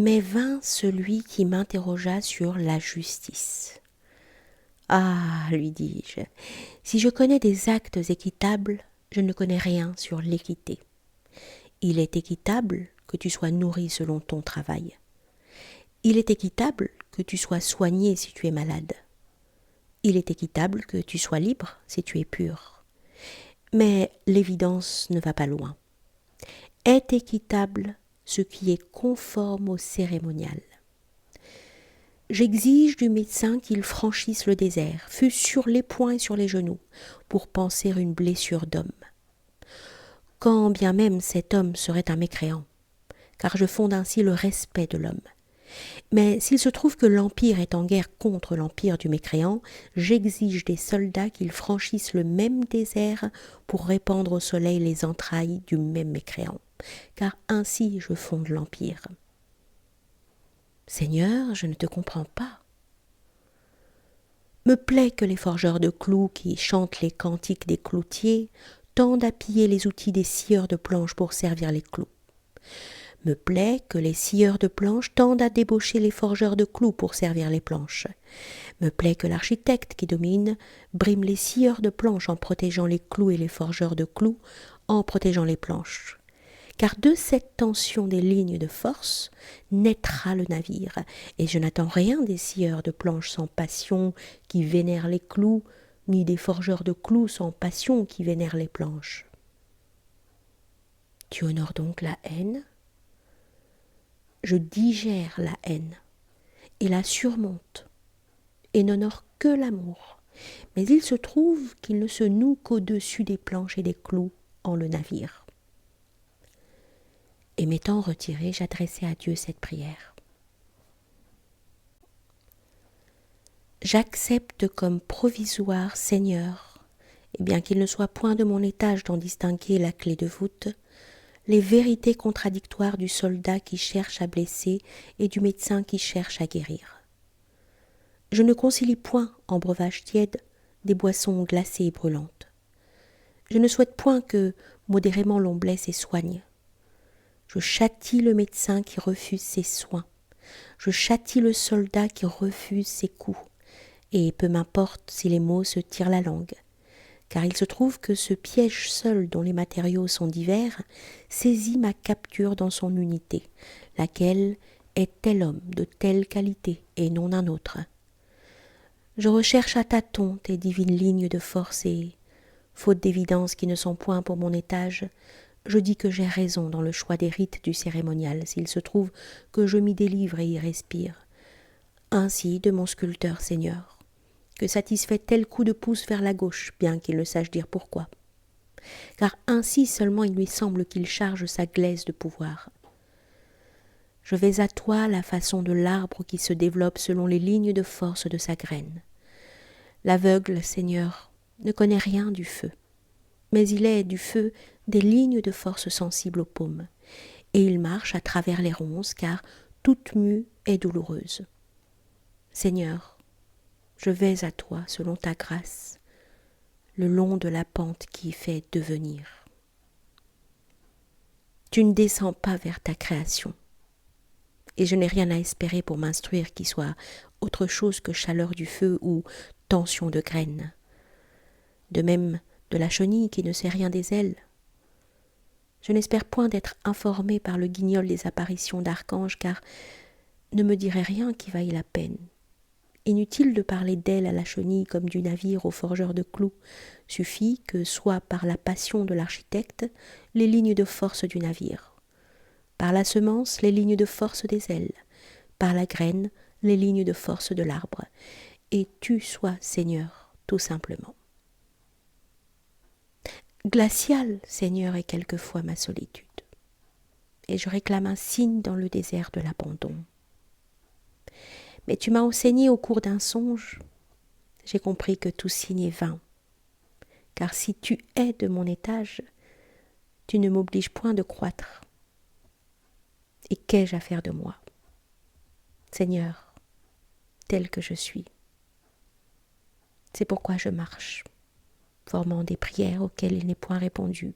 Mais vint celui qui m'interrogea sur la justice. Ah, lui dis-je, si je connais des actes équitables, je ne connais rien sur l'équité. Il est équitable que tu sois nourri selon ton travail. Il est équitable que tu sois soigné si tu es malade. Il est équitable que tu sois libre si tu es pur. Mais l'évidence ne va pas loin. Est équitable ce qui est conforme au cérémonial. J'exige du médecin qu'il franchisse le désert, fût sur les poings et sur les genoux, pour panser une blessure d'homme. Quand bien même cet homme serait un mécréant, car je fonde ainsi le respect de l'homme. Mais s'il se trouve que l'Empire est en guerre contre l'Empire du mécréant, j'exige des soldats qu'ils franchissent le même désert pour répandre au soleil les entrailles du même mécréant, car ainsi je fonde l'Empire. Seigneur, je ne te comprends pas. Me plaît que les forgeurs de clous qui chantent les cantiques des cloutiers tendent à piller les outils des scieurs de planches pour servir les clous. Me plaît que les scieurs de planches tendent à débaucher les forgeurs de clous pour servir les planches. Me plaît que l'architecte qui domine brime les scieurs de planches en protégeant les clous et les forgeurs de clous en protégeant les planches. Car de cette tension des lignes de force naîtra le navire, et je n'attends rien des scieurs de planches sans passion qui vénèrent les clous, ni des forgeurs de clous sans passion qui vénèrent les planches. Tu honores donc la haine ? Je digère la haine et la surmonte et n'honore que l'amour. Mais il se trouve qu'il ne se noue qu'au-dessus des planches et des clous en le navire. Et m'étant retiré, j'adressai à Dieu cette prière. J'accepte comme provisoire, Seigneur, et bien qu'il ne soit point de mon étage d'en distinguer la clé de voûte, les vérités contradictoires du soldat qui cherche à blesser et du médecin qui cherche à guérir. Je ne concilie point en breuvage tiède des boissons glacées et brûlantes. Je ne souhaite point que modérément l'on blesse et soigne. Je châtie le médecin qui refuse ses soins. Je châtie le soldat qui refuse ses coups. Et peu m'importe si les mots se tirent la langue, car il se trouve que ce piège seul dont les matériaux sont divers saisit ma capture dans son unité, laquelle est tel homme de telle qualité et non un autre. Je recherche à tâtons tes divines lignes de force et, faute d'évidence qui ne sont point pour mon étage, je dis que j'ai raison dans le choix des rites du cérémonial, s'il se trouve que je m'y délivre et y respire. Ainsi de mon sculpteur Seigneur, que satisfait tel coup de pouce vers la gauche, bien qu'il ne sache dire pourquoi. Car ainsi seulement il lui semble qu'il charge sa glaise de pouvoir. Je vais à toi la façon de l'arbre qui se développe selon les lignes de force de sa graine. L'aveugle, Seigneur, ne connaît rien du feu, mais il est du feu des lignes de force sensibles aux paumes, et il marche à travers les ronces, car toute mue est douloureuse. Seigneur, je vais à toi selon ta grâce, le long de la pente qui fait devenir. Tu ne descends pas vers ta création, et je n'ai rien à espérer pour m'instruire qui soit autre chose que chaleur du feu ou tension de graines. De même de la chenille qui ne sait rien des ailes. Je n'espère point d'être informé par le guignol des apparitions d'archanges, car ne me dirait rien qui vaille la peine. Inutile de parler d'elle à la chenille comme du navire au forgeur de clous. Suffit que soit par la passion de l'architecte les lignes de force du navire, par la semence les lignes de force des ailes, par la graine les lignes de force de l'arbre, et tu sois Seigneur tout simplement. Glaciale, Seigneur, est quelquefois ma solitude, et je réclame un signe dans le désert de l'abandon. Mais tu m'as enseigné au cours d'un songe, j'ai compris que tout signe est vain, car si tu es de mon étage, tu ne m'obliges point de croître. Et qu'ai-je à faire de moi, Seigneur, tel que je suis? C'est pourquoi je marche, formant des prières auxquelles il n'est point répondu,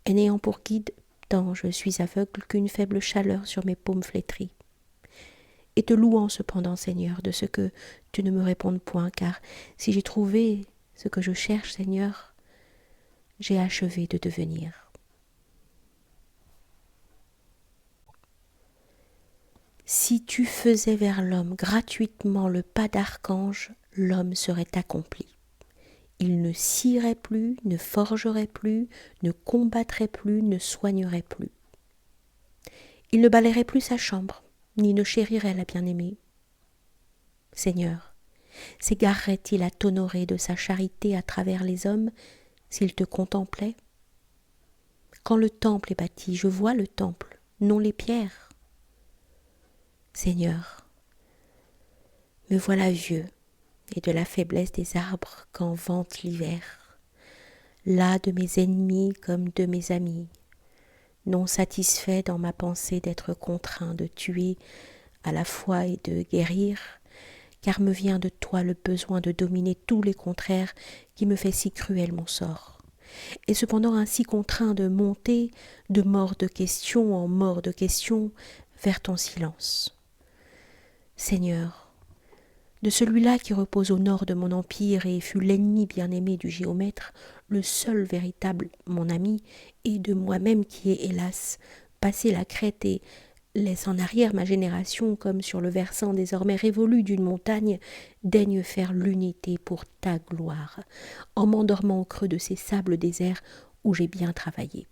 et n'ayant pour guide tant je suis aveugle qu'une faible chaleur sur mes paumes flétries. Et te louant cependant, Seigneur, de ce que tu ne me répondes point, car si j'ai trouvé ce que je cherche, Seigneur, j'ai achevé de devenir. Si tu faisais vers l'homme gratuitement le pas d'archange, l'homme serait accompli. Il ne scierait plus, ne forgerait plus, ne combattrait plus, ne soignerait plus. Il ne balayerait plus sa chambre, ni ne chérirait la bien-aimée. Seigneur, s'égarerait-il à t'honorer de sa charité à travers les hommes s'il te contemplait? Quand le temple est bâti, je vois le temple, non les pierres. Seigneur, me voilà vieux, et de la faiblesse des arbres quand vente l'hiver, là de mes ennemis comme de mes amis, non satisfait dans ma pensée d'être contraint de tuer à la fois et de guérir, car me vient de toi le besoin de dominer tous les contraires qui me fait si cruel mon sort, et cependant ainsi contraint de monter de mort de question en mort de question vers ton silence. Seigneur, de celui-là qui repose au nord de mon empire et fut l'ennemi bien-aimé du géomètre, le seul véritable mon ami, et de moi-même qui ai, hélas, passé la crête et laisse en arrière ma génération comme sur le versant désormais révolu d'une montagne, daigne faire l'unité pour ta gloire, en m'endormant au creux de ces sables déserts où j'ai bien travaillé.